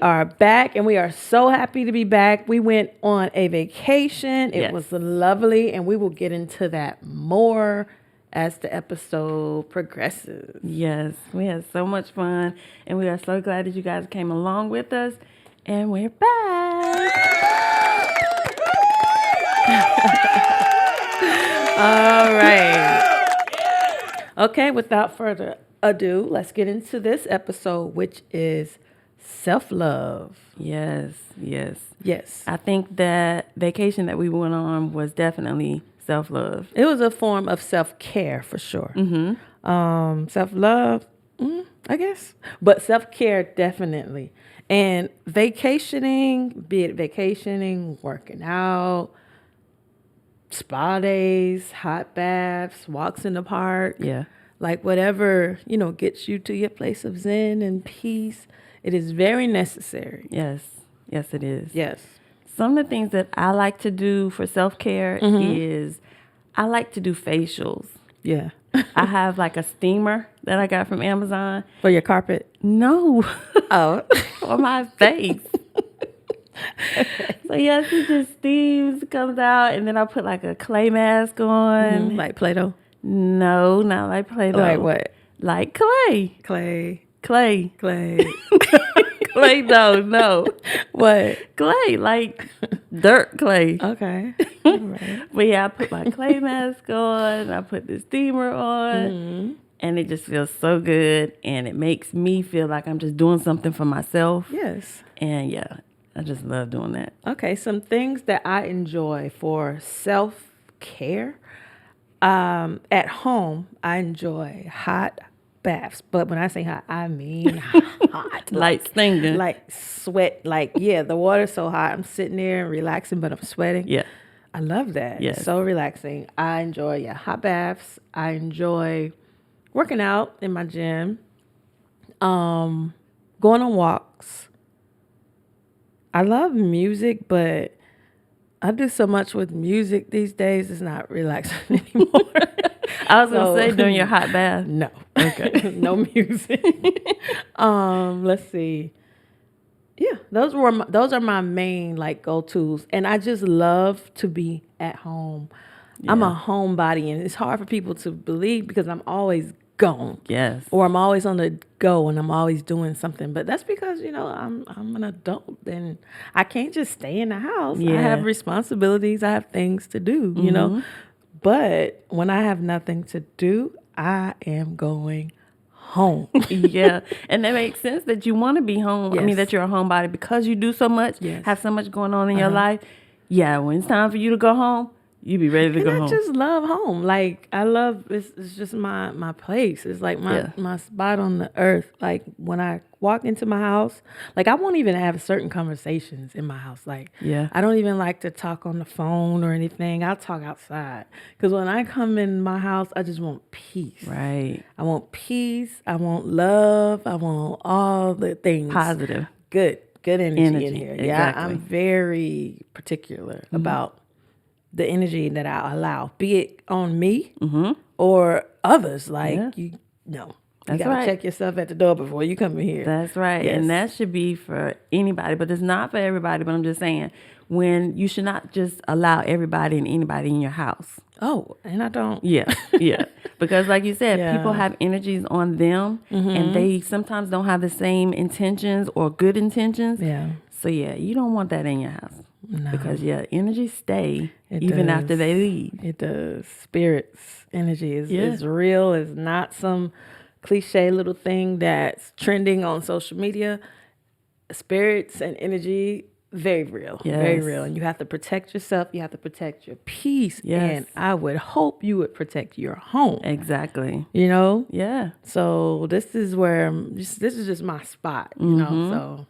are back, and we are so happy to be back. We went on a vacation. It was lovely, and we will get into that more as the episode progresses. Yes, we had so much fun, and we are so glad that you guys came along with us, and we're back. All right. Okay, without further ado, let's get into this episode, which is self-love. Yes. Yes. I think that vacation that we went on was definitely self-love. It was a form of self-care for sure. Self-love, I guess. But self-care, definitely. And vacationing, be it vacationing, working out, spa days, hot baths, walks in the park. Yeah. Like whatever, gets you to your place of zen and peace. It is very necessary. Yes, it is. Yes. Some of the things that I like to do for self-care is I like to do facials. Yeah. I have like a steamer that I got from Amazon. For your carpet? No. Oh. For my face. So yes, it just steams, comes out, and then I put like a clay mask on. Like Play-Doh? No, not like Play-Doh. Like what? Like clay. Clay. Play-Doh, no. What? Clay, like dirt clay. Okay. All right. But yeah, I put my clay mask on, I put the steamer on, and it just feels so good, and it makes me feel like I'm just doing something for myself. Yes. And yeah, I just love doing that. Okay, some things that I enjoy for self-care. At home, I enjoy hot baths. But when I say hot, I mean hot. Like stinging. Like sweat. Like, yeah, the water's so hot. I'm sitting there and relaxing, but I'm sweating. Yeah. I love that. Yes. It's so relaxing. I enjoy, hot baths. I enjoy working out in my gym. Going on walks. I love music, but I do so much with music these days, it's not relaxing anymore. I was going to say during your hot bath. No. Okay. No music. Let's see. Yeah, those are my main like go-tos. And I just love to be at home. Yeah. I'm a homebody, and it's hard for people to believe because I'm always gone. Yes. Or I'm always on the go and I'm always doing something. But that's because, I'm an adult and I can't just stay in the house. Yeah. I have responsibilities. I have things to do, But when I have nothing to do, I am going home. Yeah. And that makes sense that you want to be home. Yes. I mean, that you're a homebody because you do so much, have so much going on in your life. Yeah. When it's time for you to go home, you be ready to go home. I just love home. Like, I love, it's just my place. It's like my spot on the earth. Like, when I walk into my house, like, I won't even have certain conversations in my house. Like, I don't even like to talk on the phone or anything. I'll talk outside. Because when I come in my house, I just want peace. Right. I want peace. I want love. I want all the things. Positive. Good energy in here. Exactly. Yeah, I'm very particular about the energy that I allow, be it on me or others. Like, you gotta check yourself at the door before you come in here. That's right. Yes. And that should be for anybody, but it's not for everybody. But I'm just saying, when you should not just allow everybody and anybody in your house. Oh, and I don't. Yeah. Because like you said, people have energies on them and they sometimes don't have the same intentions or good intentions. Yeah. So you don't want that in your house. No. Because energies stay even after they leave. It does. Spirits, energy is real. It's not some cliche little thing that's trending on social media. Spirits and energy, very real. Yes. Very real. And you have to protect yourself. You have to protect your peace. Yes. And I would hope you would protect your home. Exactly. Yeah. So this is where, this is just my spot, so.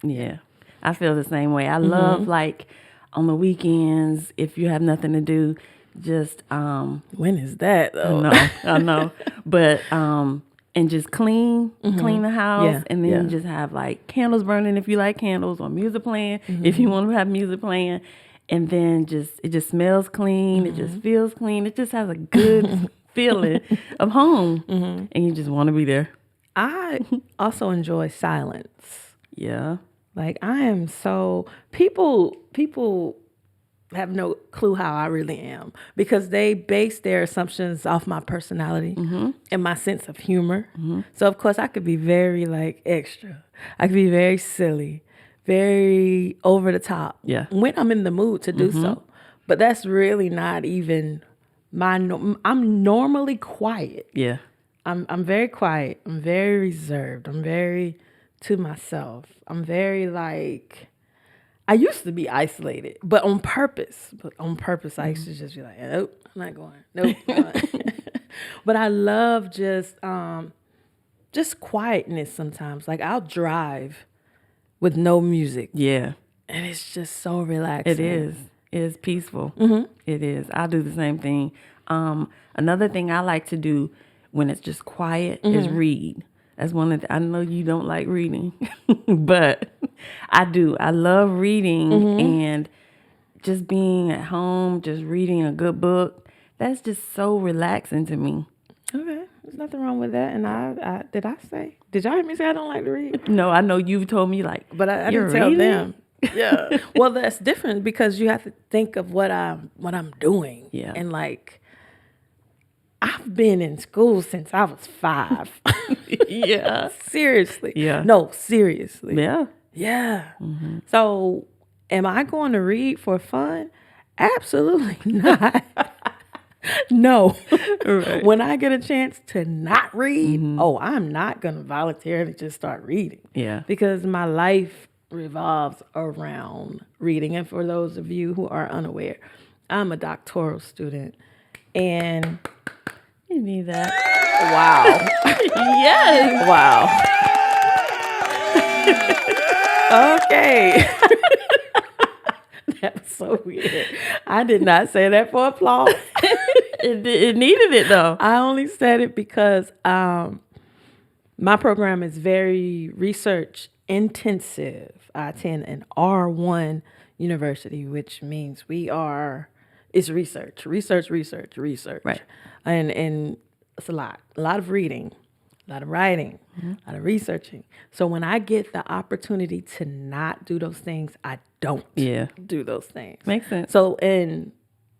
Yeah. I feel the same way. I love, like, on the weekends, if you have nothing to do, just when is that though? I know. But and just clean the house, and then just have like candles burning if you like candles, or music playing if you want to have music playing, and then it just smells clean, it just feels clean, it just has a good feeling of home, and you just want to be there. I also enjoy silence. Yeah. Like I am so people have no clue how I really am because they base their assumptions off my personality and my sense of humor. So of course I could be very like extra. I could be very silly, very over the top when I'm in the mood to do so. But that's really not even I'm normally quiet. Yeah. I'm very quiet. I'm very reserved. I'm very to myself. I'm very like I used to be isolated, but on purpose. I used to just be like, nope, I'm not going. Nope. But I love just quietness sometimes. Like I'll drive with no music. Yeah. And it's just so relaxing. It is. It is peaceful. It is. I do the same thing. Another thing I like to do when it's just quiet is read. That's one of I know you don't like reading, but I do. I love reading and just being at home, just reading a good book. That's just so relaxing to me. Okay. There's nothing wrong with that. And I did y'all hear me say I don't like to read? No, I know you've told me like, but I didn't tell them. Yeah. Well, that's different because you have to think of what I'm doing. Yeah. And like, I've been in school since I was 5. Yeah. Seriously. Yeah. No, seriously. Yeah. Yeah. So, am I going to read for fun? Absolutely not. No. Right. When I get a chance to not read, I'm not going to voluntarily just start reading. Yeah. Because my life revolves around reading. And for those of you who are unaware, I'm a doctoral student. And you need that. Wow. Yes. Wow. Okay. That was so weird. I did not say that for applause. It needed it though. I only said it because my program is very research intensive. I attend an R1 university, which means it's research. Right. And it's a lot of reading, a lot of writing, a lot of researching. So when I get the opportunity to not do those things, I don't do those things. Makes sense. So, and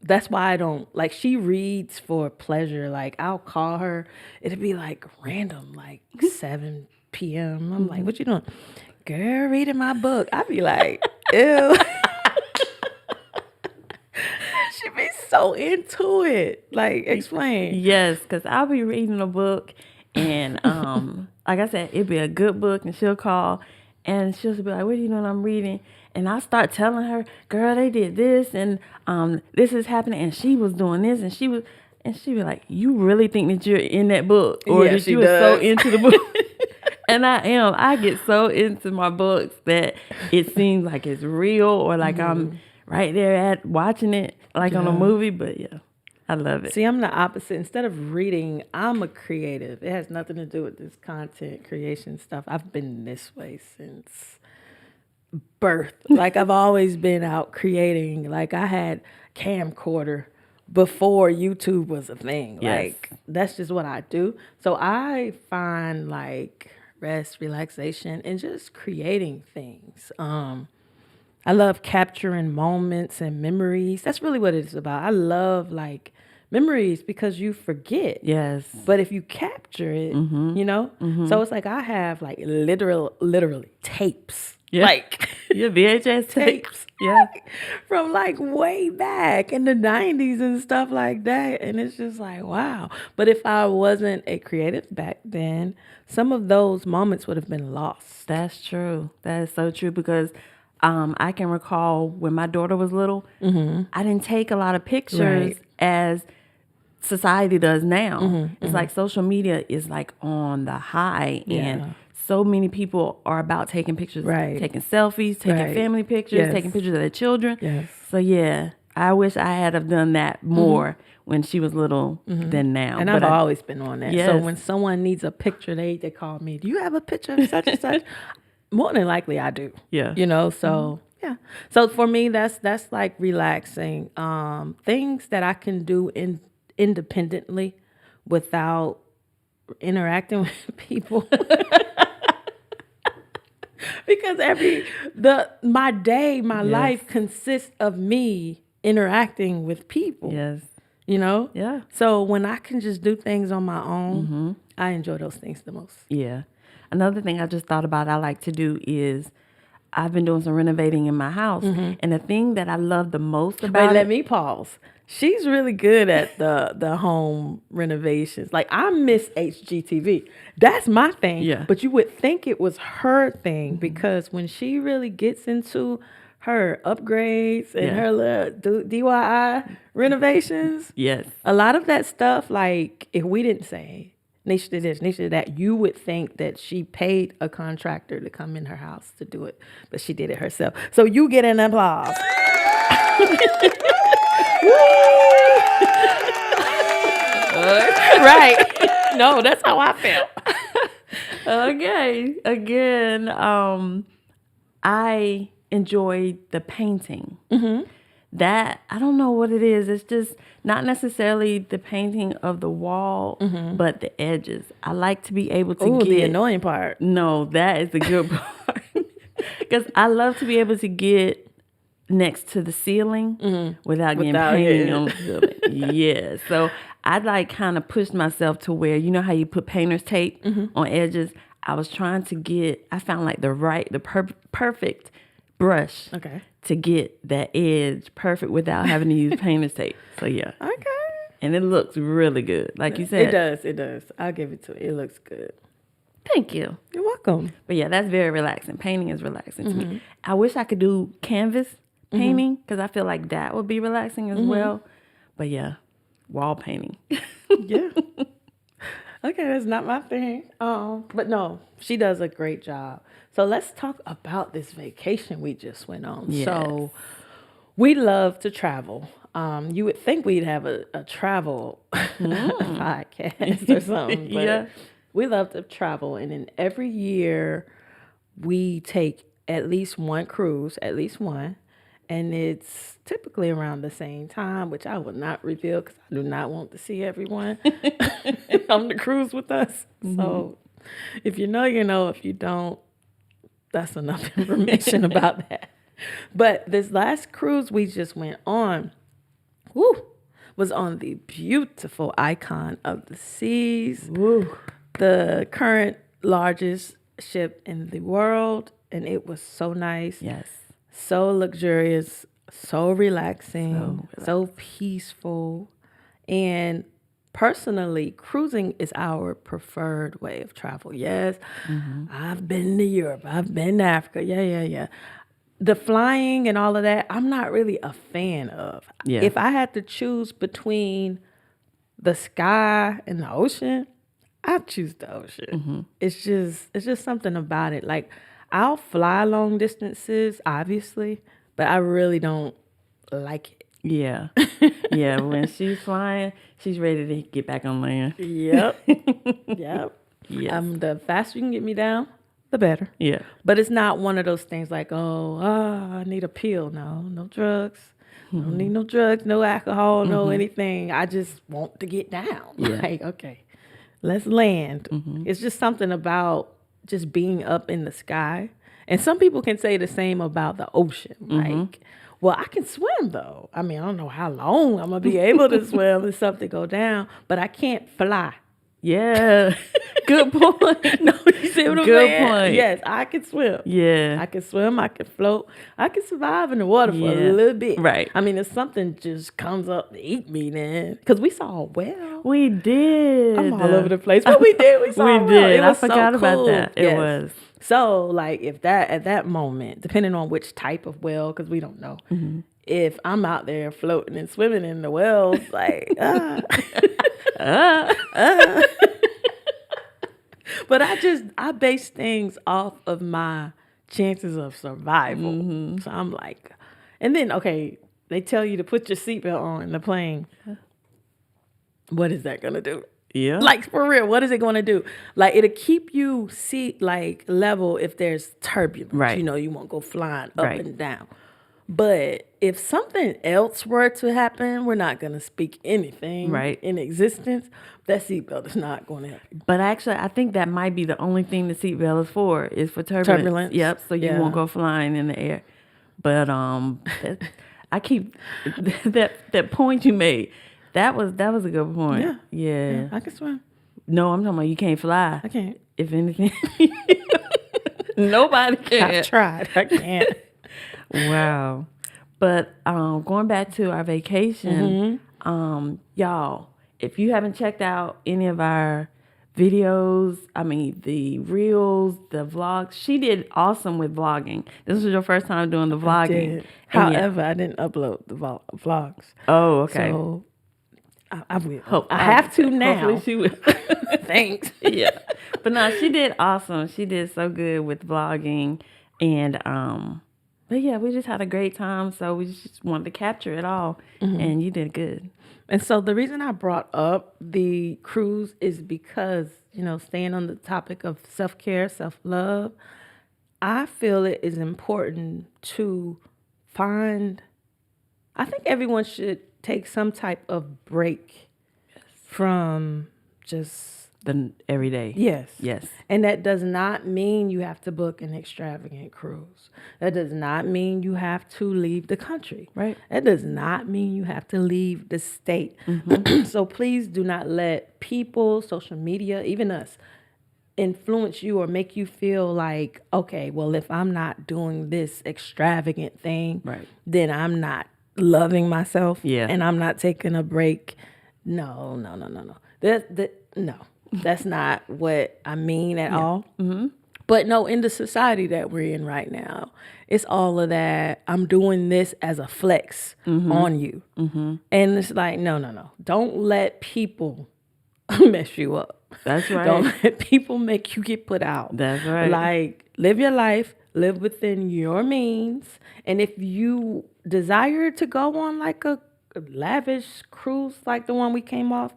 that's why I don't, like, she reads for pleasure. Like, I'll call her. It'll be like random, like 7 p.m. I'm like, what you doing? Girl, reading my book. I'd be like, ew. She be so into it. Like, explain. Yes, because I'll be reading a book and like I said, it'd be a good book and she'll call and she'll be like, what are you doing? I'm reading. And I start telling her, girl, they did this and this is happening and she was doing this and she'd be like, you really think that you're in that book? Or that you were so into the book? And I am. I get so into my books that it seems like it's real or like I'm right there at watching it like on a movie. But yeah, I love it. See, I'm the opposite. Instead of reading, I'm a creative. It has nothing to do with this content creation stuff. I've been this way since birth. Like I've always been out creating. Like I had camcorder before YouTube was a thing. Yes. Like that's just what I do. So I find like rest, relaxation, and just creating things. I love capturing moments and memories. That's really what it's about. I love like memories because you forget. Yes. But if you capture it, you know? So it's like I have like literally tapes. Yeah. Like yeah, VHS tapes. Yeah. From like way back in the 90s and stuff like that. And it's just like, wow. But if I wasn't a creative back then, some of those moments would have been lost. That's true. That is so true because I can recall when my daughter was little, I didn't take a lot of pictures as society does now. It's like social media is like on the high and so many people are about taking pictures, taking selfies, taking family pictures, taking pictures of their children. Yes. So yeah, I wish I had have done that more when she was little than now. And I've always been on that. Yes. So when someone needs a picture, they call me, do you have a picture of such and such? More than likely I do. Yeah. You know, so yeah. So for me, that's like relaxing. Things that I can do independently without interacting with people. Because my day, my life consists of me interacting with people. Yes. You know? Yeah. So when I can just do things on my own, I enjoy those things the most. Yeah. Another thing I just thought about I like to do is I've been doing some renovating in my house. And the thing that I love the most about let me pause. She's really good at the home renovations. Like, I miss HGTV. That's my thing. Yeah. But you would think it was her thing because when she really gets into her upgrades and her little DIY renovations, yes, a lot of that stuff, like, if we didn't say, Nisha did this, Nisha did that, you would think that she paid a contractor to come in her house to do it, but she did it herself. So you get an applause. Right. No, that's how I felt. Okay. Again, I enjoy the painting. That, I don't know what it is. It's just not necessarily the painting of the wall, but the edges. I like to be able to get... the annoying part. No, that is the good part. Because I love to be able to get next to the ceiling without getting painting on the ceiling. Yeah. So I'd like kind of pushed myself to where, you know how you put painter's tape on edges? I was trying to I found like the perfect brush to get that edge perfect without having to use painter's tape. So yeah. Okay. And it looks really good. Like you said. It does. I'll give it to it. It looks good. Thank you. You're welcome. But yeah, that's very relaxing. Painting is relaxing to me. I wish I could do canvas painting because I feel like that would be relaxing as well. But yeah, wall painting. Yeah. Okay, that's not my thing. But no, she does a great job. So let's talk about this vacation we just went on. Yes. So we love to travel. You would think we'd have a travel podcast or something. But we love to travel. And then every year we take at least one cruise, and it's typically around the same time, which I will not reveal because I do not want to see everyone on the cruise with us. So if you know, you know. If you don't, that's enough information about that. But this last cruise we just went on, was on the beautiful Icon of the Seas, the current largest ship in the world, and it was so nice. Yes. So luxurious, so relaxing, so peaceful. And personally, cruising is our preferred way of travel. Yes, I've been to Europe. I've been to Africa. Yeah. The flying and all of that, I'm not really a fan of. Yeah. If I had to choose between the sky and the ocean, I'd choose the ocean. It's just something about it. Like, I'll fly long distances, obviously, but I really don't like it. Yeah. Yeah, when she's flying, she's ready to get back on land. Yep. Yes. The faster you can get me down, the better. Yeah. But it's not one of those things like, I need a pill. No drugs. Don't need no drugs, no alcohol, no anything. I just want to get down. Yeah. Like, okay, let's land. It's just something about just being up in the sky. And some people can say the same about the ocean. Like, well, I can swim though. I mean, I don't know how long I'm going to be able to swim if something go down, but I can't fly. Yeah. Good point. No, you see what I'm saying? Good point. Yes, I can swim. Yeah. I can swim, I can float. I can survive in the water for a little bit. Right. I mean, if something just comes up to eat me then, because we saw a whale. We did. I'm all over the place. But we did. We saw a whale. did. It was I forgot so about cool. that. It was. So, like, if that, at that moment, depending on which type of whale, because we don't know, if I'm out there floating and swimming in the whales, like, But I base things off of my chances of survival. So I'm like, and then, okay, they tell you to put your seatbelt on in the plane. What is that going to do? Yeah. Like, for real, what is it going to do? Like, it'll keep you level if there's turbulence. Right. You know, you won't go flying up and down. But if something else were to happen, we're not going to speak anything in existence. That seatbelt is not going to help you. But actually, I think that might be the only thing the seatbelt is for turbulence. Yep, so you won't go flying in the air. But I keep that point you made. That was a good point. Yeah. I can swim. No, I'm talking about you can't fly. I can't. If anything, nobody can. I've tried. I can't. Wow. But going back to our vacation, y'all, if you haven't checked out any of our videos, I mean, the reels, the vlogs, she did awesome with vlogging. This was your first time doing the vlogging. I did. However, I didn't upload the vlogs. Oh, okay. So I will. I have to now. Hopefully she will. Thanks. Yeah. But no, she did awesome. She did so good with vlogging. And, but yeah, we just had a great time. So we just wanted to capture it all. And you did good. And so the reason I brought up the cruise is because, staying on the topic of self-care, self-love, I feel it is important to I think everyone should take some type of break from just the everyday. Yes. And that does not mean you have to book an extravagant cruise. That does not mean you have to leave the country. Right. That does not mean you have to leave the state. So please do not let people, social media, even us, influence you or make you feel like, okay, well, if I'm not doing this extravagant thing, then I'm not loving myself and I'm not taking a break. No. No. That's not what I mean at all. But no, in the society that we're in right now, it's all of that. I'm doing this as a flex on you. And it's like, no. Don't let people mess you up. That's right. Don't let people make you get put out. That's right. Like, live your life, live within your means. And if you desire to go on like a lavish cruise like the one we came off,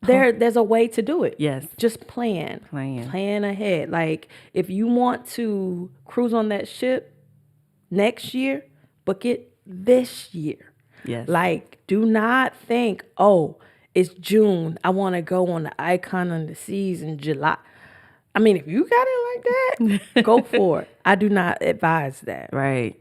there's a way to do it. Yes. Just plan ahead. Like, if you want to cruise on that ship next year, book it this year. Yes. Like, do not think, oh, it's June, I want to go on the Icon on the Seas in July. I mean, if you got it like that, go for it. I do not advise that. Right.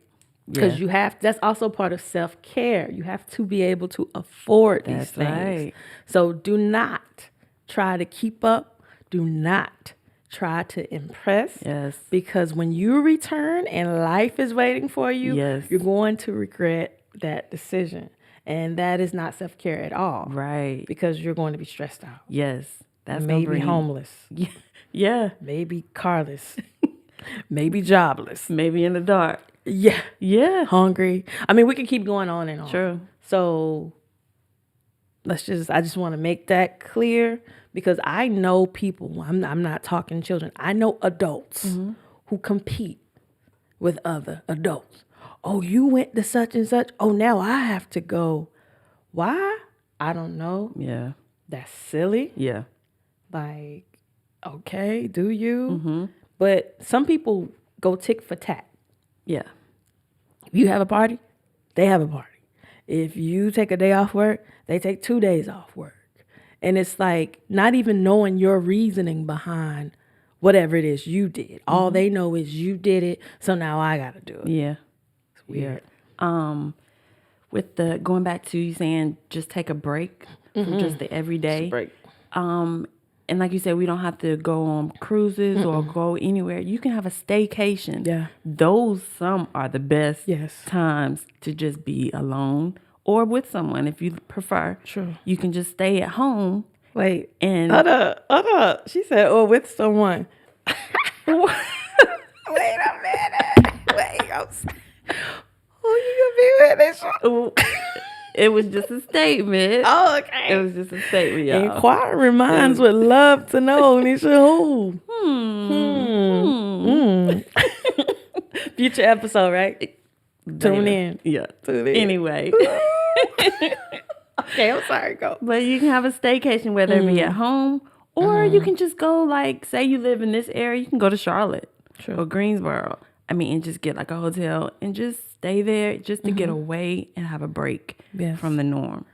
Because that's also part of self-care. You have to be able to afford these things. Right. So do not try to keep up. Do not try to impress. Yes. Because when you return and life is waiting for you, you're going to regret that decision. And that is not self-care at all. Right. Because you're going to be stressed out. Yes. That's maybe homeless. Yeah. Maybe carless. Maybe jobless. Maybe in the dark. Yeah. Hungry. I mean, we can keep going on and on. True. So I just want to make that clear because I know people, I'm not talking children. I know adults who compete with other adults. Oh, you went to such and such. Oh, now I have to go. Why? I don't know. Yeah. That's silly. Yeah. Like, okay, do you? But some people go tick for tat. Yeah. If you have a party, they have a party. If you take a day off work, they take 2 days off work. And it's like not even knowing your reasoning behind whatever it is you did. All they know is you did it, so now I got to do it. Yeah. It's weird. With the going back to you saying just take a break from just the everyday. Just break. And like you said, we don't have to go on cruises or go anywhere. You can have a staycation. Yeah. Some are the best times to just be alone or with someone if you prefer. True. You can just stay at home. Wait. And hold up. She said, or with someone. Wait a minute. Who you gonna be with this? It was just a statement. Oh, okay. It was just a statement, y'all. Inquiring minds would love to know, Nisha, who? Future episode, right? Tune in. Yeah. Tune in. Anyway. Okay, I'm sorry, go. But you can have a staycation, whether it be at home or you can just go, like, say you live in this area, you can go to Charlotte or Greensboro. and just get like a hotel and just stay there just to get away and have a break from the norm.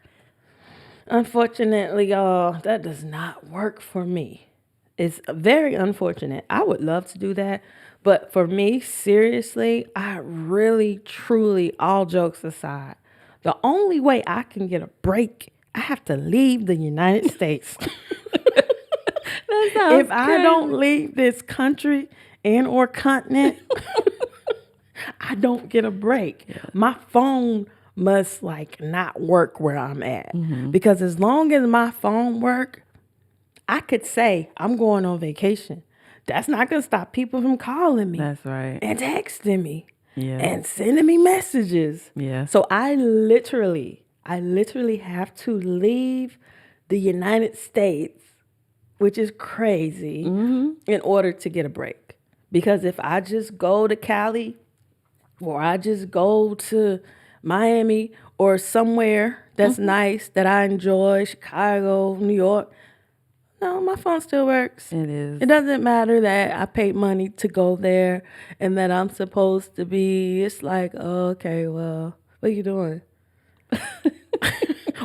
Unfortunately, y'all, that does not work for me. It's very unfortunate. I would love to do that. But for me, seriously, I really, truly, all jokes aside, the only way I can get a break, I have to leave the United States. If I don't leave this country and or continent, I don't get a break. Yeah. My phone must like not work where I'm at. Because as long as my phone work, I could say I'm going on vacation. That's not going to stop people from calling me. That's right. And texting me. Yeah. And sending me messages. Yeah. So I literally have to leave the United States, which is crazy, in order to get a break. Because if I just go to Cali or I just go to Miami or somewhere that's nice, that I enjoy, Chicago, New York, no, my phone still works. It is. It doesn't matter that I paid money to go there and that I'm supposed to be. It's like, oh, okay, well, what are you doing?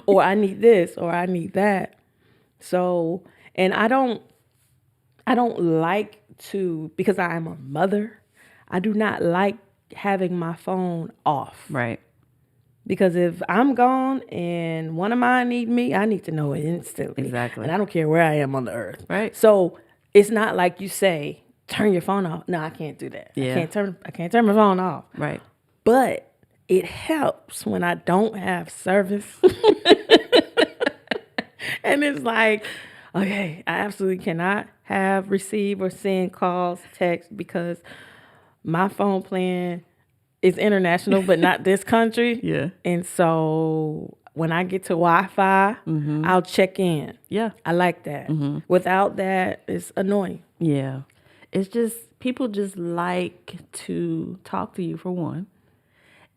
Or I need this or I need that. So, and I don't like to, because I am a mother, I do not like having my phone off. Right. Because if I'm gone and one of mine need me, I need to know it instantly. Exactly. And I don't care where I am on the earth. Right. So it's not like you say, turn your phone off. No, I can't do that. Yeah. I can't turn my phone off. Right. But it helps when I don't have service. And it's like, okay, I absolutely cannot receive or send calls, text, because my phone plan is international, but not this country. Yeah. And so when I get to Wi-Fi, I'll check in. Yeah. I like that. Without that, it's annoying. Yeah. It's just, people just like to talk to you for one.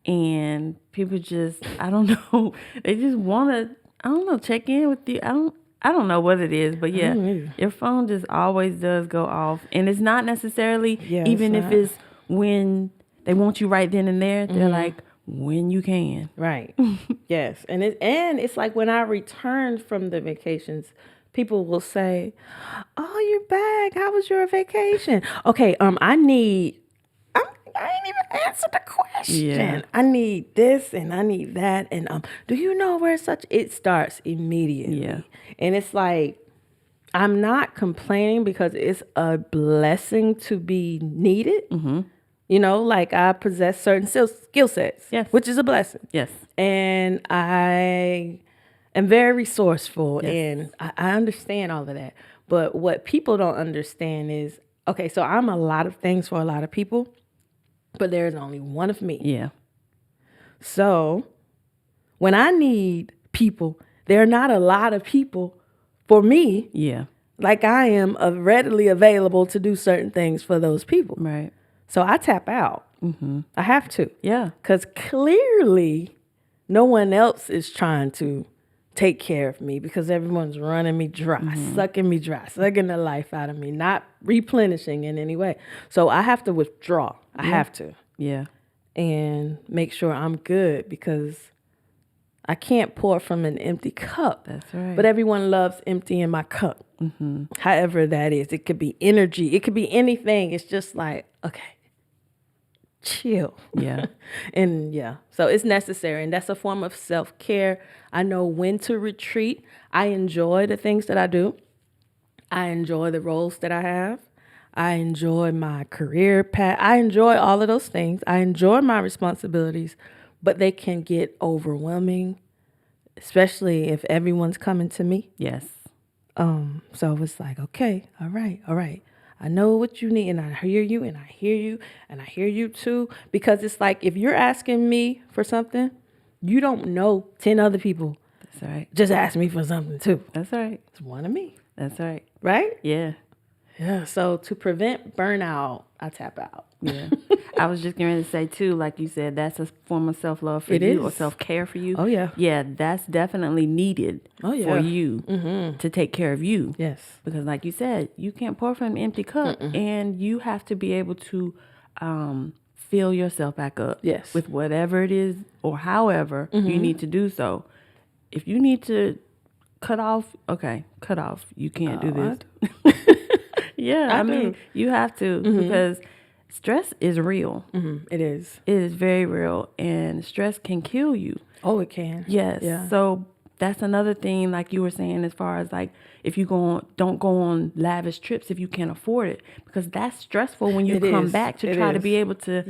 And people just, I don't know, they just want to, I don't know, check in with you. I don't know what it is, but yeah, your phone just always does go off. And it's not necessarily, even if it's when they want you right then and there, they're like, when you can. Right. Yes. And it's like when I return from the vacations, people will say, oh, you're back. How was your vacation? Okay, I ain't even answered the question. Yeah. I need this and I need that. And do you know where it starts immediately. Yeah. And it's like, I'm not complaining because it's a blessing to be needed. You know, like I possess certain skill sets, yes, which is a blessing. Yes. And I am very resourceful, and I understand all of that. But what people don't understand is, okay, so I'm a lot of things for a lot of people, but there's only one of me. Yeah. So when I need people, there are not a lot of people for me. Yeah. Like I am readily available to do certain things for those people. Right. So I tap out. I have to. Yeah. Because clearly no one else is trying to take care of me because everyone's running me dry, sucking me dry, sucking the life out of me, not replenishing in any way. So I have to withdraw. I have to. Yeah. And make sure I'm good because I can't pour from an empty cup. That's right. But everyone loves emptying my cup. However that is. It could be energy. It could be anything. It's just like, okay, chill. Yeah. And yeah, so it's necessary. And that's a form of self-care. I know when to retreat. I enjoy the things that I do. I enjoy the roles that I have. I enjoy my career path. I enjoy all of those things. I enjoy my responsibilities, but they can get overwhelming, especially if everyone's coming to me. Yes. So it's like, okay, all right. I know what you need, and I hear you, and I hear you, and I hear you too. Because it's like, if you're asking me for something, you don't know 10 other people. That's right. Just ask me for something too. That's right. It's one of me. That's right. Right? Yeah. Yeah. So to prevent burnout, I tap out. Yeah. I was just going to say too, like you said, that's a form of self-love for It you is. or self-care for you. Oh yeah. Yeah, that's definitely needed for you to take care of you. Yes. Because like you said, you can't pour from an empty cup and you have to be able to fill yourself back up. Yes. With whatever it is or however you need to do so. If you need to cut off. You can't do this. Yeah, I mean, you have to because stress is real. It is. It is very real, and stress can kill you. Oh, it can. Yes. Yeah. So that's another thing, like you were saying, as far as like if you don't go on lavish trips if you can't afford it, because that's stressful when you come back to try to be able to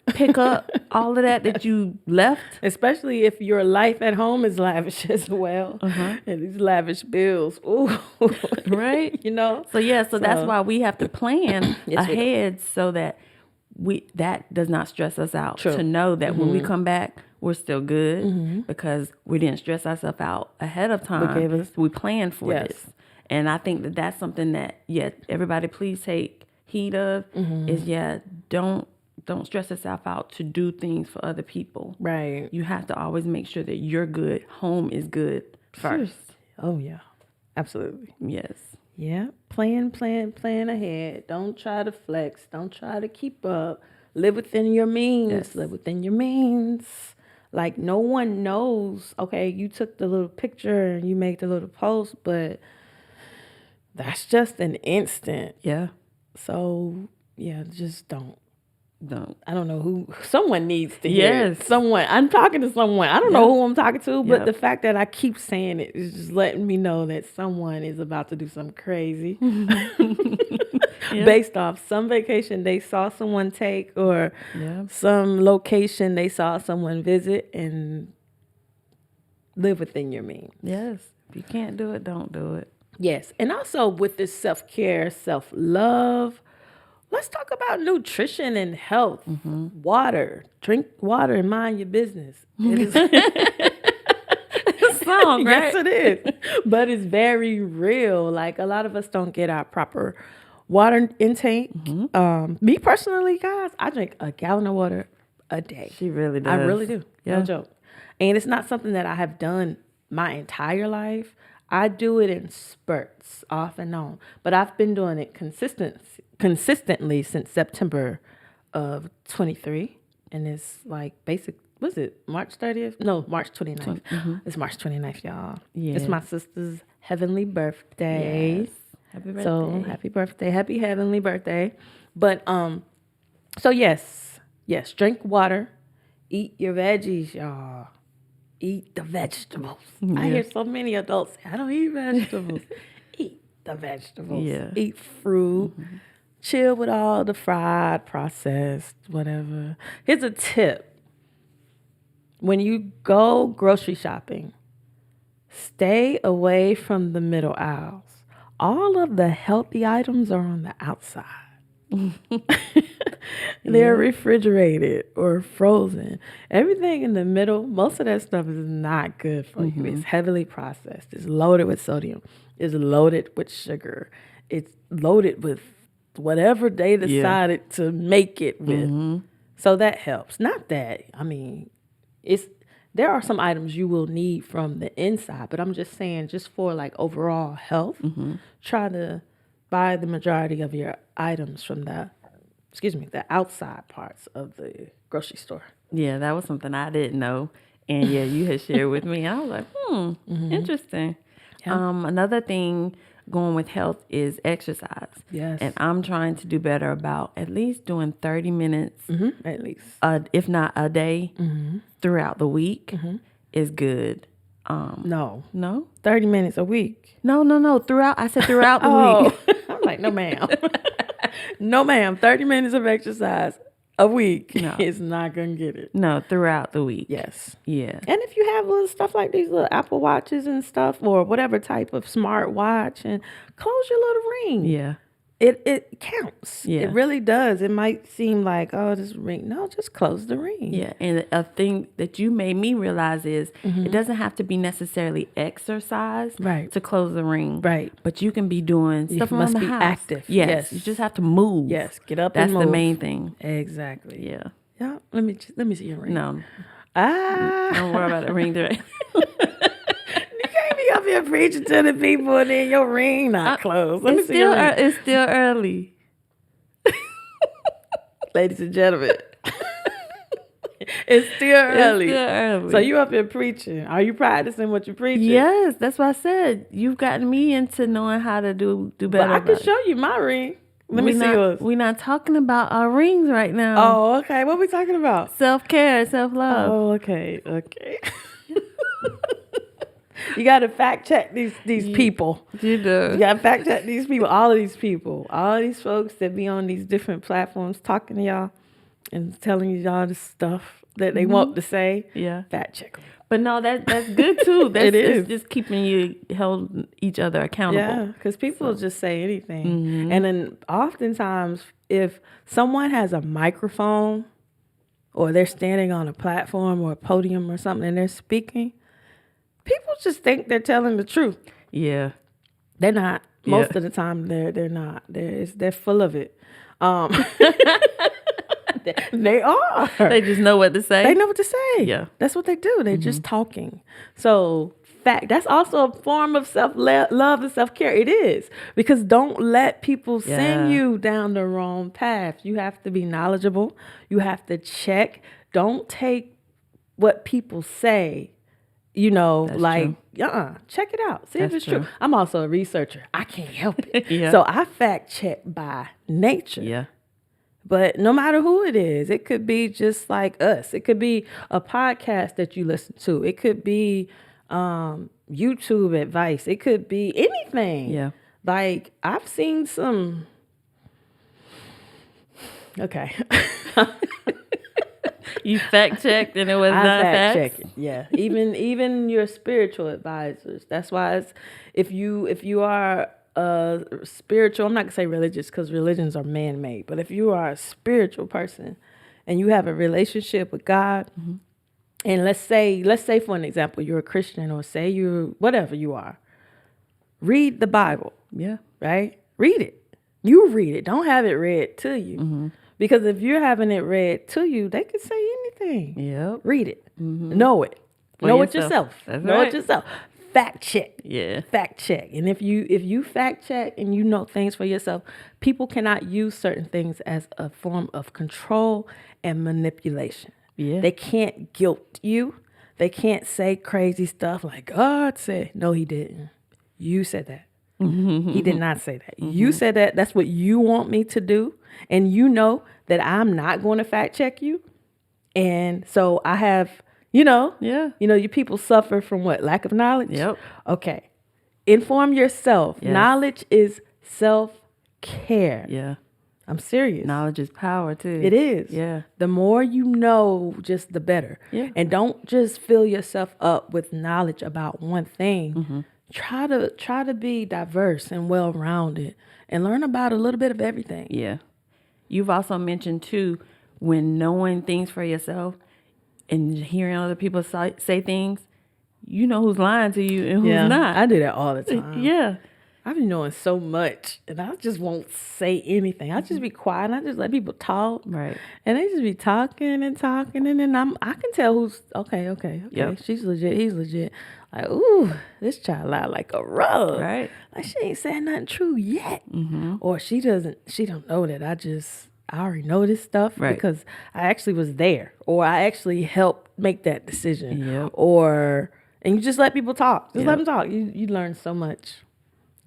pick up all of that you left. Especially if your life at home is lavish as well, and these lavish bills. Ooh, right? You know. So that's why we have to plan ahead so that that does not stress us out. True. To know that when we come back, we're still good because we didn't stress ourselves out ahead of time. We planned for this. And I think that that's something that, everybody please take heed of is, don't stress yourself out to do things for other people. Right. You have to always make sure that you're good. Home is good first. Oh, yeah. Absolutely. Yes. Yeah. Plan ahead. Don't try to flex. Don't try to keep up. Live within your means. Yes. Live within your means. Like, no one knows, okay, you took the little picture and you made the little post, but that's just an instant. Yeah. So, just don't. I don't know who. Someone needs to hear it. Someone. I'm talking to someone. I don't know who I'm talking to, but the fact that I keep saying it is just letting me know that someone is about to do something crazy. Based off some vacation they saw someone take or some location they saw someone visit, and live within your means. Yes. If you can't do it, don't do it. Yes. And also with this self-care, self-love, let's talk about nutrition and health. Water. Drink water and mind your business. It is a song, right? Yes, it is. But it's very real. Like, a lot of us don't get our proper water intake. Me personally, guys, I drink a gallon of water a day. She really does. I really do. Yeah. No joke. And it's not something that I have done my entire life. I do it in spurts, off and on. But I've been doing it consistently since September of 23. And it's like was it March 30th? No, March 29th. It's March 29th, y'all. Yeah. It's my sister's heavenly birthday. Yes. Happy birthday. So happy birthday. Happy heavenly birthday. But so yes, drink water, eat your veggies, y'all. Eat the vegetables. I hear so many adults say, I don't eat vegetables. Eat the vegetables. Yeah. Eat fruit. Chill with all the fried, processed, whatever. Here's a tip. When you go grocery shopping, stay away from the middle aisles. All of the healthy items are on the outside. They're refrigerated or frozen. Everything in the middle, most of that stuff is not good for you. It's heavily processed. It's loaded with sodium. It's loaded with sugar. It's loaded with whatever they decided to make it with. So that helps. Not that, I mean, there are some items you will need from the inside, but I'm just saying, just for like overall health, try to buy the majority of your items from the outside parts of the grocery store. Yeah, that was something I didn't know. And you had shared with me. And I was like, interesting. Yeah. Another thing going with health is exercise. Yes. And I'm trying to do better about at least doing 30 minutes, at least, if not a day, throughout the week is good. No, 30 minutes a week. No. I said throughout the week. I'm like, no, ma'am. No, ma'am. 30 minutes of exercise a week is not going to get it. No, throughout the week. Yes. Yeah. And if you have little stuff like these little Apple Watches and stuff, or whatever type of smart watch, and close your little ring. Yeah. It counts. Yeah. It really does. It might seem like, oh, this ring. No, just close the ring. Yeah. And a thing that you made me realize is it doesn't have to be necessarily exercise to close the ring. Right. But you can be doing stuff around the house. You must be active. Yes. You just have to move. Yes. Get up That's and move. the main thing. Exactly. Yeah. Yeah. Let me see your ring. No. Don't worry about the ring today. Up here preaching to the people and then your ring not closed. Let me see your ring. It's still early. Ladies and gentlemen, It's still early. It's still early. So you up here preaching. Are you practicing what you're preaching? Yes, that's what I said. You've gotten me into knowing how to do better. But I can show you my ring. Let me see yours. We're not talking about our rings right now. Oh, okay. What are we talking about? Self-care, self-love. Oh, okay. You got to fact check these people. You do. You got to fact check these people. All of these people. All of these folks that be on these different platforms talking to y'all and telling y'all the stuff that they want to say. Yeah. Fact check them. But no, that's good too. It is. It's just keeping you held each other accountable. Yeah, because people just say anything. And then oftentimes, if someone has a microphone or they're standing on a platform or a podium or something and they're speaking, people just think they're telling the truth. Yeah. They're not. Most of the time, they're not. They're full of it. They are. They just know what to say. They know what to say. Yeah. That's what they do. They're just talking. So that's also a form of self-love and self-care. It is. Because don't let people send you down the wrong path. You have to be knowledgeable. You have to check. Don't take what people say, check it out. See if it's true. I'm also a researcher. I can't help it. So I fact check by nature. Yeah. But no matter who it is, it could be just like us. It could be a podcast that you listen to. It could be YouTube advice. It could be anything. Yeah. Like I've seen some. Okay. You fact checked and it was not fact facts? check it. Yeah. Even your spiritual advisors. That's why if you are spiritual, I'm not gonna say religious because religions are man-made, but if you are a spiritual person and you have a relationship with God, and let's say for an example, you're a Christian, or say you're whatever you are, read the Bible. Yeah. Right? Read it. You read it. Don't have it read to you. Because if you're having it read to you, they could say anything. Yep. Read it. Know it. Know it yourself. Know it yourself. Fact check. Yeah. Fact check. And if you fact check and you know things for yourself, people cannot use certain things as a form of control and manipulation. Yeah. They can't guilt you. They can't say crazy stuff like God said. No, he didn't. You said that. He did not say that. You said that. That's what you want me to do. And you know that I'm not going to fact check you. And so I have, you people suffer from what? Lack of knowledge? Yep. Okay. Inform yourself. Yes. Knowledge is self-care. Yeah. I'm serious. Knowledge is power too. It is. Yeah. The more you know, just the better. Yeah. And don't just fill yourself up with knowledge about one thing. Try to be diverse and well-rounded and learn about a little bit of everything. Yeah. You've also mentioned too, when knowing things for yourself and hearing other people say things, you know who's lying to you and who's not. I do that all the time. Yeah. I've been knowing so much, and I just won't say anything. I just be quiet, and I just let people talk. Right. And they just be talking, and then I can tell who's okay. Yep. She's legit, he's legit. Like, ooh, this child lied like a rug. Right. Like she ain't saying nothing true yet. Or she don't know that I already know this stuff because I actually was there, or I actually helped make that decision. Yep. And you just let people talk. Just let them talk. You learn so much.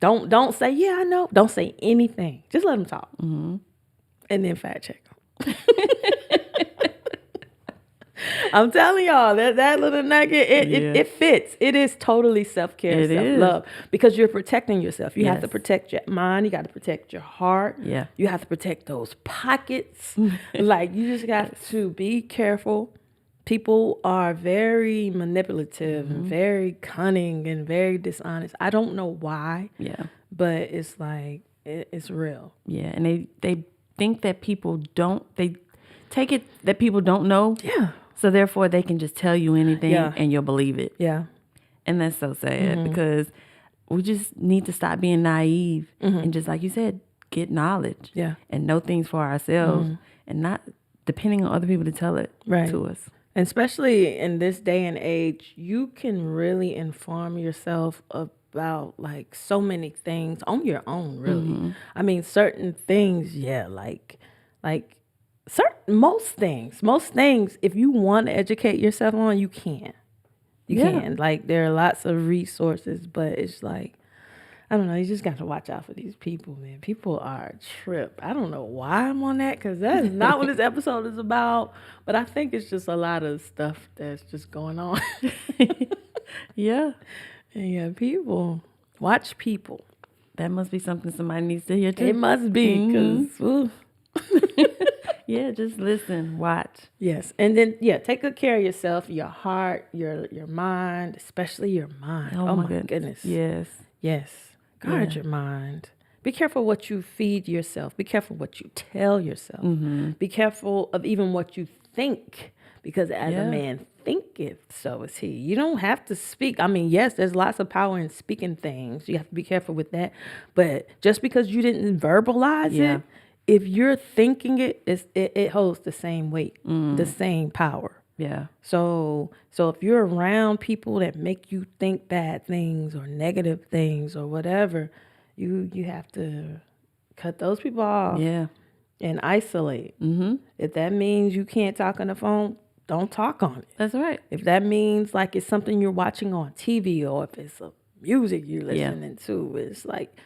Don't say, yeah, I know. Don't say anything. Just let them talk. And then fact check them. I'm telling y'all, that little nugget, it fits. It is totally self-care, self-love. Because you're protecting yourself. You have to protect your mind. You got to protect your heart. Yeah. You have to protect those pockets. Like, you just got to be careful. People are very manipulative and very cunning and very dishonest. I don't know why. Yeah. But it's like, it's real. Yeah. And they think that they take it that people don't know. Yeah. So therefore they can just tell you anything and you'll believe it. Yeah. And that's so sad because we just need to stop being naive and just like you said, get knowledge. Yeah. And know things for ourselves and not depending on other people to tell it to us. And especially in this day and age, you can really inform yourself about like so many things on your own, really. I mean, certain things, like most things, if you want to educate yourself on, you can. You can. Like, there are lots of resources, but it's like, I don't know. You just got to watch out for these people, man. People are a trip. I don't know why I'm on that, because that's not what this episode is about. But I think it's just a lot of stuff that's just going on. Yeah. And yeah, people. Watch people. That must be something somebody needs to hear too. It must be, because... Yeah, just listen, watch. Yes. And then, take good care of yourself, your heart, your mind, especially your mind. Oh my goodness. Yes. Yes. Guard your mind. Be careful what you feed yourself. Be careful what you tell yourself. Be careful of even what you think, because as a man thinketh, so is he. You don't have to speak. I mean, yes, there's lots of power in speaking things. You have to be careful with that. But just because you didn't verbalize it, if you're thinking it, it holds the same weight, the same power. Yeah. So if you're around people that make you think bad things or negative things or whatever, you have to cut those people off. Yeah. And isolate. If that means you can't talk on the phone, don't talk on it. That's right. If that means like it's something you're watching on TV, or if it's music you're listening to, it's like,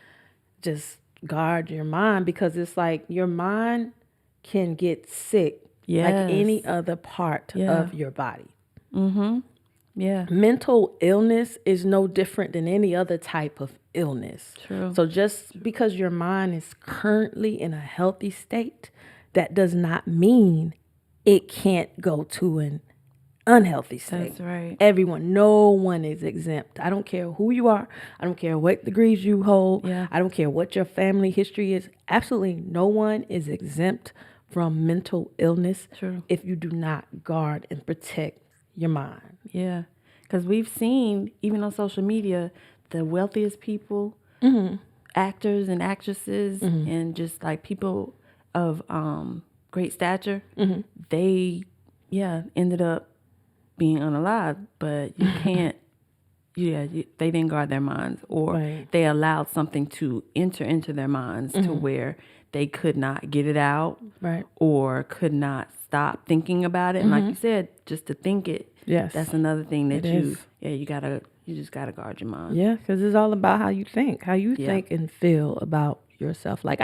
just guard your mind, because it's like your mind can get sick like any other part of your body. Yeah. Mental illness is no different than any other type of illness. True. So just because your mind is currently in a healthy state, that does not mean it can't go to an unhealthy state. That's right. Everyone, no one is exempt. I don't care who you are. I don't care what degrees you hold. Yeah. I don't care what your family history is. Absolutely no one is exempt from mental illness. True. If you do not guard and protect your mind. Yeah. Because we've seen, even on social media, the wealthiest people, actors and actresses, and just like people of great stature, they, ended up being unalive, but you can't, they didn't guard their minds, or they allowed something to enter into their minds to where they could not get it out, or could not stop thinking about it. And like you said, just to think it, that's another thing that you just gotta guard your mind. Yeah, because it's all about how you think, think and feel about yourself. Like,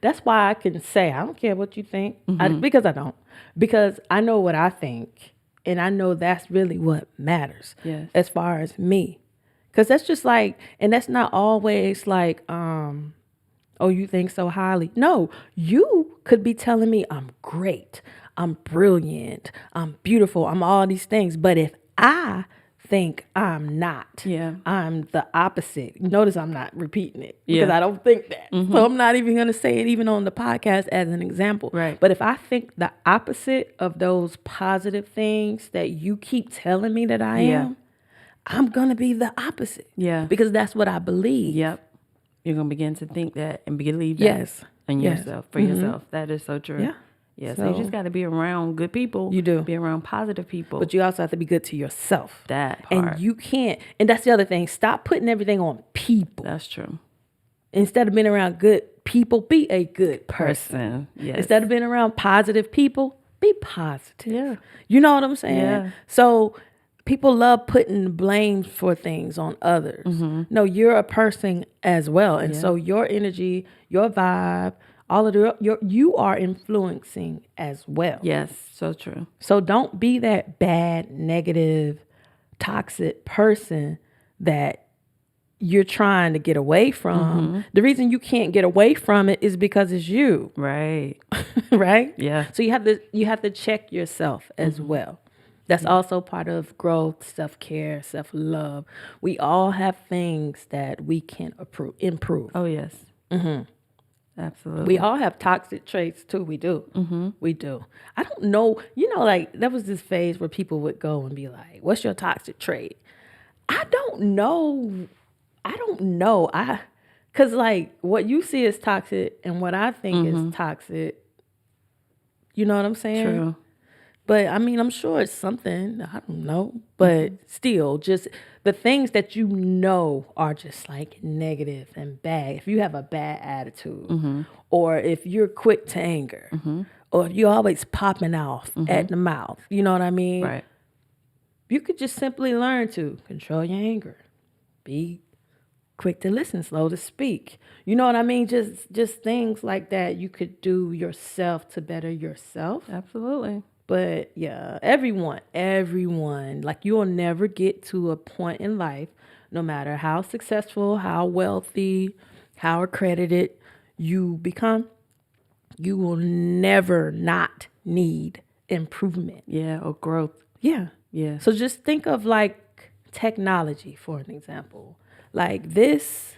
that's why I can say, I don't care what you think, because I don't. Because I know what I think. And I know that's really what matters as far as me. Because that's just like, and that's not always like, oh, you think so highly. No, you could be telling me I'm great, I'm brilliant, I'm beautiful, I'm all these things. But if I think I'm not, I'm the opposite. Notice I'm not repeating it because I don't think that. So I'm not even going to say it even on the podcast as an example. Right. But if I think the opposite of those positive things that you keep telling me that I am, I'm going to be the opposite. Yeah. Because that's what I believe. Yep. You're going to begin to think that and believe that in yourself, for yourself. That is so true. Yeah. Yeah, so you just got to be around good people. You do. Be around positive people. But you also have to be good to yourself. That part. And you can't, and that's the other thing, stop putting everything on people. That's true. Instead of being around good people, be a good person. Yes. Instead of being around positive people, be positive. Yeah. You know what I'm saying? Yeah. So people love putting blame for things on others. No, you're a person as well. And so your energy, your vibe, all of you are influencing as well. Yes, so true. So don't be that bad, negative, toxic person that you're trying to get away from. The reason you can't get away from it is because it's you. Right. Right? Yeah. So you have to check yourself as well. That's also part of growth, self-care, self-love. We all have things that we can improve. Oh, yes. Absolutely. We all have toxic traits too. We do. We do. I don't know. Like there was this phase where people would go and be like, "What's your toxic trait?" I don't know. Cause like what you see is toxic and what I think is toxic. You know what I'm saying? True. But I mean, I'm sure it's something. I don't know. But still, just the things that you know are just like negative and bad. If you have a bad attitude, or if you're quick to anger, or you're always popping off at the mouth. You know what I mean? Right. You could just simply learn to control your anger, be quick to listen, slow to speak. You know what I mean? Just things like that you could do yourself to better yourself. Absolutely. But yeah, everyone, like you'll never get to a point in life, no matter how successful, how wealthy, how accredited you become, you will never not need improvement. Yeah, or growth. Yeah. Yeah. So just think of like technology for an example. Like this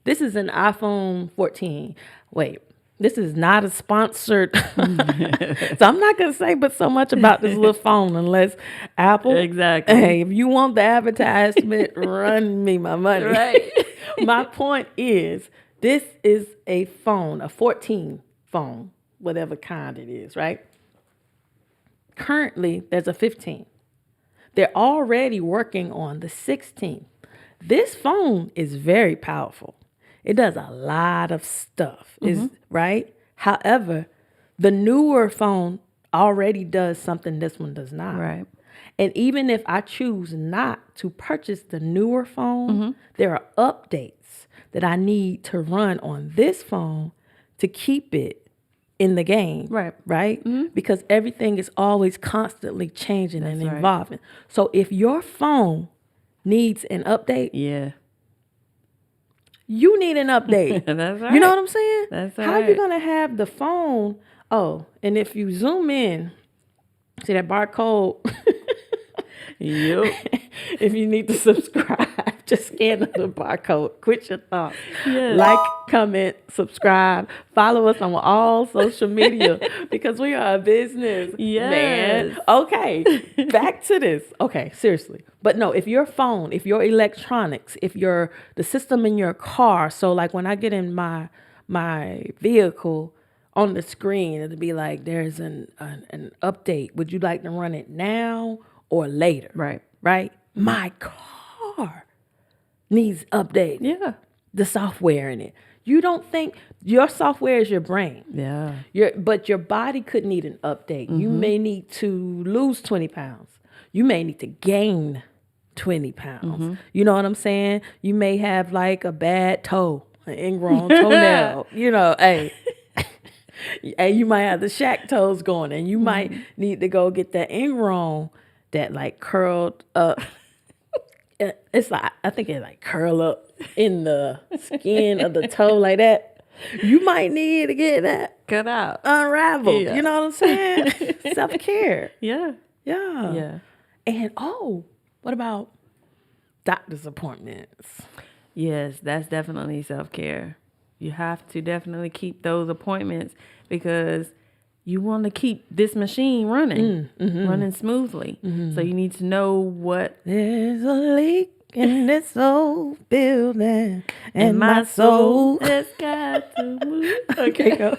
is an iPhone 14. Wait, this is not a sponsored. So I'm not going to say but so much about this little phone unless Apple. Exactly. Hey, if you want the advertisement, run me my money. Right. My point is, this is a phone, a 14 phone, whatever kind it is, right? Currently, there's a 15. They're already working on the 16. This phone is very powerful. It does a lot of stuff, is right? However, the newer phone already does something this one does not. Right. And even if I choose not to purchase the newer phone, there are updates that I need to run on this phone to keep it in the game. Right. Right? Because everything is always constantly changing and right. evolving. So if your phone needs an update, Yeah. you need an update. That's right. You know what I'm saying? That's How right. you gonna have the phone? Oh, and if you zoom in, see that barcode? Yep. If you need to subscribe, just scan the barcode. Quit your thoughts. Yes. Like, comment, subscribe. Follow us on all social media because we are a business. Yes. Man. Okay, back to this. Okay, seriously. But no, if your phone, if your electronics, if the system in your car, so like when I get in my vehicle, on the screen, it'll be like, there's an update. Would you like to run it now or later? Right. Right? My car needs updating. Yeah. The software in it. You don't think your software is your brain. Yeah. But your body could need an update. You may need to lose 20 pounds. You may need to gain 20 pounds. You know what I'm saying? You may have like a bad toe, an ingrown toenail. You know, hey. And you might have the shack toes going, and you might need to go get that ingrown that like curled up. It's like, I think it like curl up in the skin of the toe like that. You might need to get that Cut out. unraveled. Yeah. You know what I'm saying? Self-care. Yeah. Yeah. Yeah. And what about doctor's appointments? Yes, that's definitely self-care. You have to definitely keep those appointments because you want to keep this machine running, running smoothly. So you need to know what. There's a leak in this old building, and my soul has got to move. Okay, go.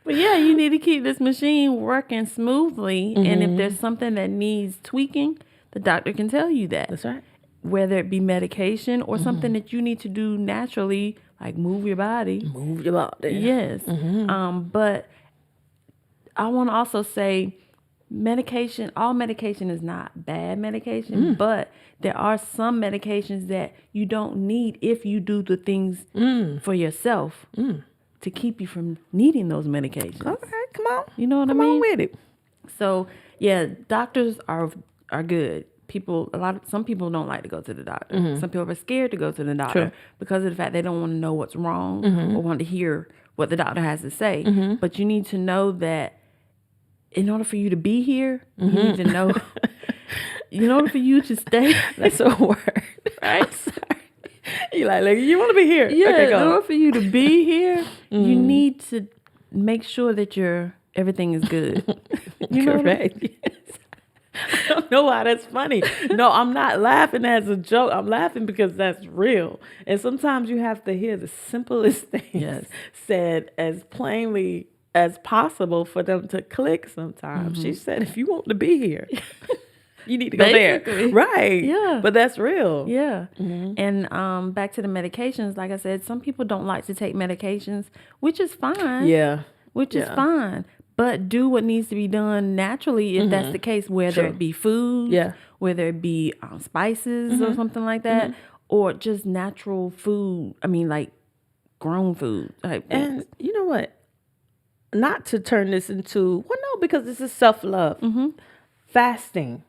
But yeah, you need to keep this machine working smoothly. And if there's something that needs tweaking, the doctor can tell you that. That's right. Whether it be medication or something that you need to do naturally, like move your body. Move your body. Yes. But I want to also say all medication is not bad medication, but there are some medications that you don't need if you do the things for yourself to keep you from needing those medications. Okay, come on. You know what I Come mean? on with it. So yeah, doctors are good. Some people don't like to go to the doctor. Some people are scared to go to the doctor because of the fact they don't want to know what's wrong or want to hear what the doctor has to say. But you need to know that in order for you to be here, you need to know. In order for you to stay, That's a word, right? Sorry. You like you want to be here? Yeah. Okay, In order for you to be here, you need to make sure that everything is good. Correct. Yes. I don't know why that's funny. No, I'm not laughing as a joke. I'm laughing because that's real. And sometimes you have to hear the simplest things said as plainly as possible for them to click sometimes. She said, if you want to be here, you need to go there. Right. Yeah. But that's real. Yeah. And back to the medications, like I said, some people don't like to take medications, which is fine. Yeah. Which is fine. but do what needs to be done naturally if that's the case, whether it be food, whether it be spices or something like that, or just natural food. I mean, like grown food type things. And you know what? Not to turn this into, well, no, because this is self-love. Fasting.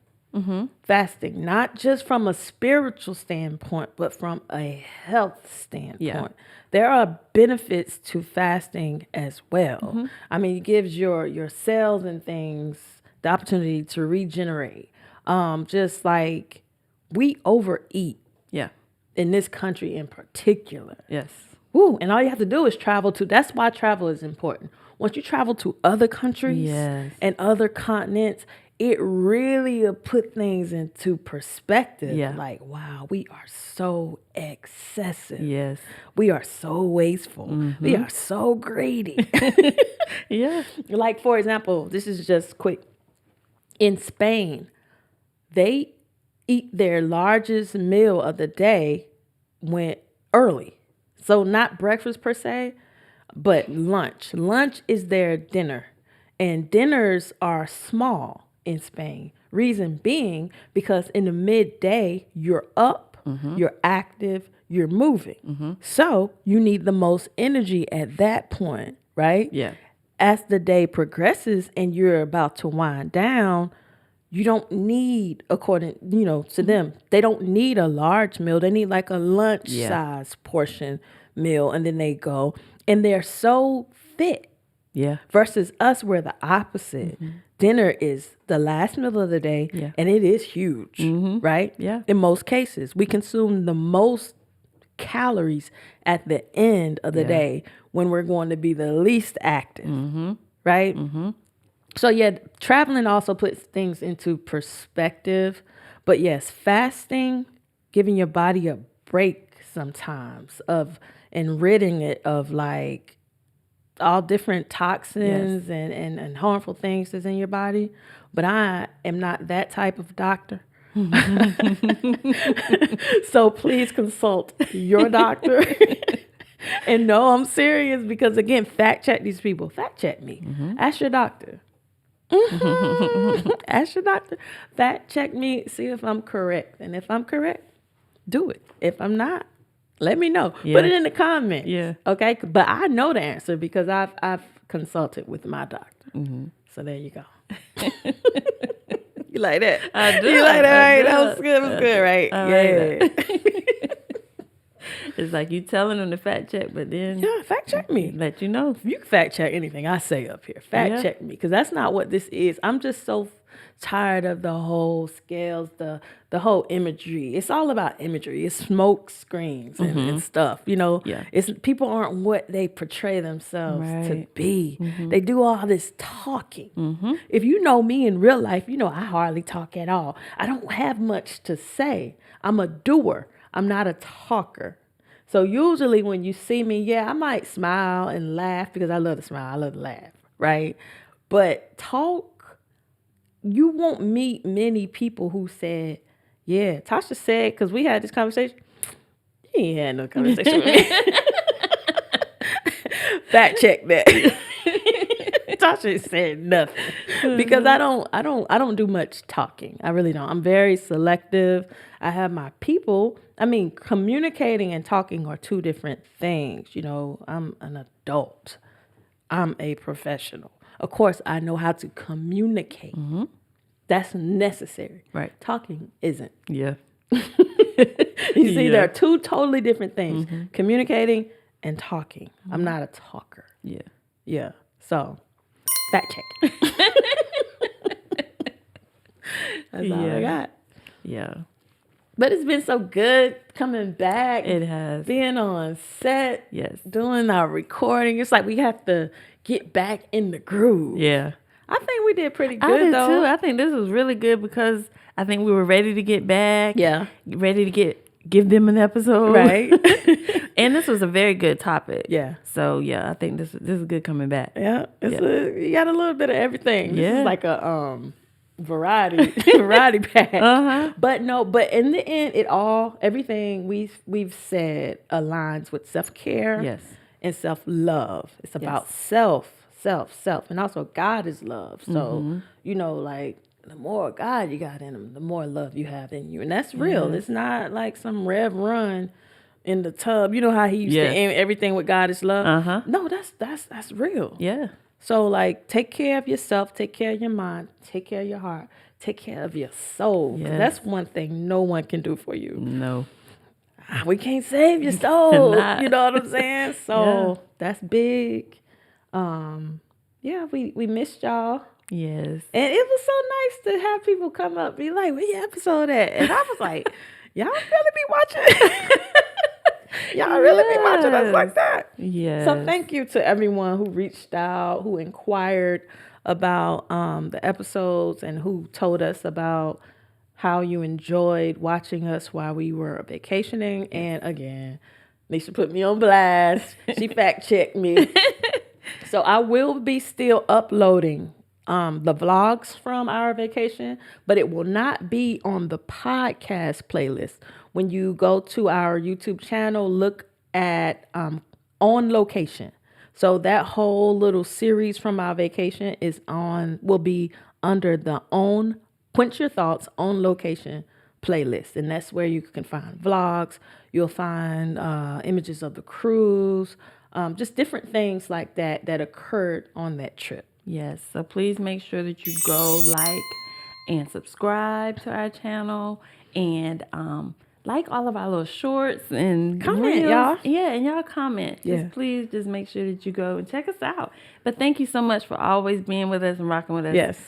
Fasting, not just from a spiritual standpoint, but from a health standpoint. Yeah. There are benefits to fasting as well. I mean, it gives your cells and things the opportunity to regenerate. Just like we overeat. Yeah. In this country in particular. Yes. Woo, and all you have to do is travel to, that's why travel is important. Once you travel to other countries and other continents, it really will put things into perspective. Yeah. Like, wow, we are so excessive. Yes. We are so wasteful. We are so greedy. Yeah. Like, for example, this is just quick. In Spain, they eat their largest meal of the day when early. So not breakfast per se, but lunch. Lunch is their dinner. And dinners are small in Spain. Reason being, because in the midday, you're up, you're active, you're moving. So you need the most energy at that point, right? Yeah. As the day progresses and you're about to wind down, you don't need, according, to them, they don't need a large meal. They need like a lunch size portion meal, and then they go, and they're so fit. Yeah. Versus us, we're the opposite. Dinner is the last meal of the day, and it is huge, right? Yeah. In most cases, we consume the most calories at the end of the day when we're going to be the least active, right? So yeah, traveling also puts things into perspective. But yes, fasting, giving your body a break sometimes and ridding it of like all different toxins and harmful things that's in your body. But I am not that type of doctor. So please consult your doctor. And no, I'm serious, because again, fact check these people. Fact check me. Ask your doctor. Ask your doctor. Fact check me. See if I'm correct. And if I'm correct, do it. If I'm not, let me know. Put it in the comments. Yeah. Okay. But I know the answer because I've consulted with my doctor. So there you go. You like that? I do. You like that, right? That was good. It was good, right? Yeah. It's like you telling them to fact check, but then fact check me. Let you know. You can fact check anything I say up here. Fact check me, because that's not what this is. I'm just so tired of the whole scales, the whole imagery. It's all about imagery. It's smoke screens and stuff. It's people aren't what they portray themselves to be. They do all this talking. If you know me in real life, I hardly talk at all. I don't have much to say. I'm a doer. I'm not a talker. So usually when you see me, I might smile and laugh because I love to smile. I love to laugh, right? But talk, you won't meet many people who said, Tasha said, because we had this conversation. You ain't had no conversation with me. Fact check that. Tasha said nothing because I don't do much talking. I really don't. I'm very selective. I have my people. I mean, communicating and talking are two different things. I'm an adult. I'm a professional. Of course, I know how to communicate. That's necessary. Right. Talking isn't. Yeah. You see, there are two totally different things. Communicating and talking. I'm not a talker. Yeah. Yeah. So, fact check. That's all I got. Yeah. But it's been so good coming back. It has. Being on set. Yes. Doing our recording. It's like we have to get back in the groove. Yeah. I think we did pretty good, I did though. Too. I think this was really good because I think we were ready to get back. Yeah. Ready to give them an episode. Right. And this was a very good topic. Yeah. So, I think this is good coming back. Yeah. You got a little bit of everything. This is like a variety pack. But in the end, everything we've said aligns with self-care. Yes. And self-love. It's about self. self. And also God is love. So, like the more God you got in him, the more love you have in you. And that's real. It's not like some Rev Run in the tub. You know how he used to end everything with God is love? No, that's real. Yeah. So like take care of yourself, take care of your mind, take care of your heart, take care of your soul. Yes. That's one thing no one can do for you. No. We can't save your soul. You know what I'm saying? So that's big. We missed y'all. Yes. And it was so nice to have people come up and be like, where your episode at? And I was like, y'all really be watching? Y'all really be watching us like that? Yes. So thank you to everyone who reached out, who inquired about the episodes, and who told us about how you enjoyed watching us while we were vacationing. And again, Nisha put me on blast. She fact checked me. So I will be still uploading the vlogs from our vacation, but it will not be on the podcast playlist. When you go to our YouTube channel, look at On Location. So that whole little series from our vacation will be under the Quench Your Thoughts On Location playlist. And that's where you can find vlogs. You'll find images of the cruise, just different things like that occurred on that trip. Yes. So please make sure that you go like and subscribe to our channel, and like all of our little shorts and comment, reels. y'all. Yeah, and y'all comment. Please just make sure that you go and check us out. But thank you so much for always being with us and rocking with us. Yes.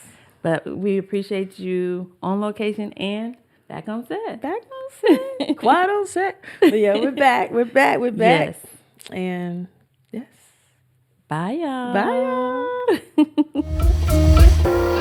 But we appreciate you on location and back on set. Quiet on set. But yeah, we're back. Yes. And yes. Bye, y'all. Bye, y'all.